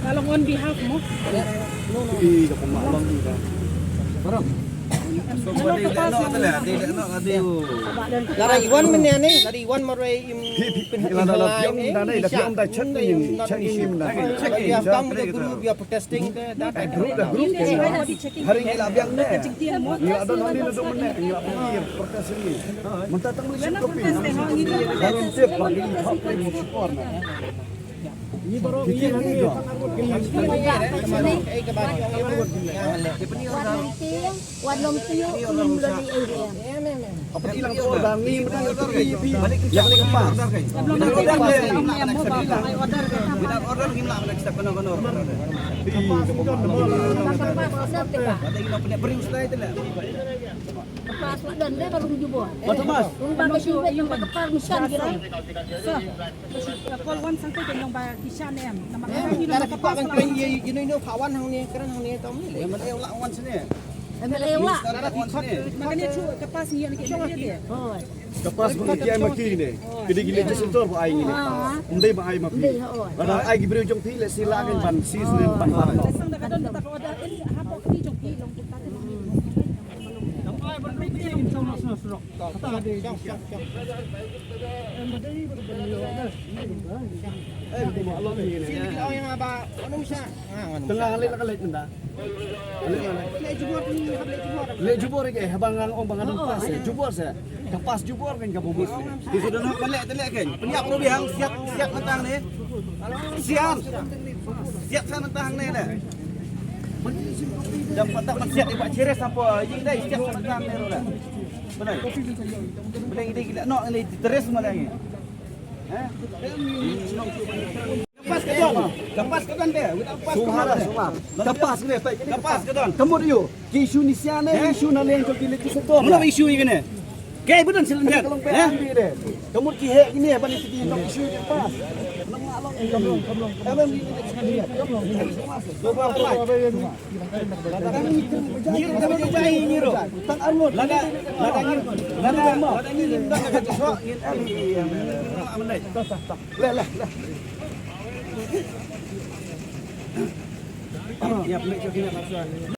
Kalau on behalf mo. Iya, pemalang juga. Barang. Dari Iwan mana ni? Dari Iwan marai im Ilalang dana ida pion da chat ni chat ini na. Ya kamu the group ya protesting that Group hari ini labiang ne. Ni ada nang ni do mene, ni apa protes ini. Mentatang ni kopi. Barang tip lagi hot plate support na. Ini baru ini Wadlong tiyo, ulun dari area. apa ilang ko dan ni balik yang ni kepas. Order gimana nak kita kono-kono. Pas dan dia baru jubur. Betul Mas. Baru jubur yang kepal misyan kira. Call one sampai ke nong ba kishan em. Nama Cara kita akan kau ini kawan hang ni, kerana hang ni tahu ni. Yang mana lawan sini. Melewa. makanya cu kepas ni yang kita dia. Oh. Kepas kiai maki ni. Gede-gede je sentor bu ai ni. Undai ba ai maki. Ada ai gibri jong thi le silakan ban sis ni ban ban. Sang dah kadang tak order ini apa ni jong pi long kita ni. Nampai benda ni yang sama sama. Kata ada yang Allah ni ni. Sini kita yang apa? Mana misal? Tengah alik nak alik nda. Alik mana? Le jubur ke habangan om bangan pas. Jubur saya. Kepas jubur kan kamu bus. Di sudah nak balik kan. Penyak perlu bihang siap mentang ni. Siap. Siap sana mentang ni dah. Jam 4 tak siap di Pak Ceres apa jing dah siap sana mentang ni dah. Benar. Boleh gila nak ni terus malah ni. Lepas ke don. Lepas ke don dia. Lepas ke Sumar don. sumar. Lepas ni baik. Lepas ke don. Kamu dia. Isu ni siane isu na leng ko dile sentor. Mana isu ni kena? Kaya betul selenjar. Kalau pe ambil dia. Kamu ki hek ini apa ni tadi nak isu ni pas. Kamu Nyiru. Tang armut. Lada nyiru dah nak sesuatu. Lah. Ya, boleh kita pasal.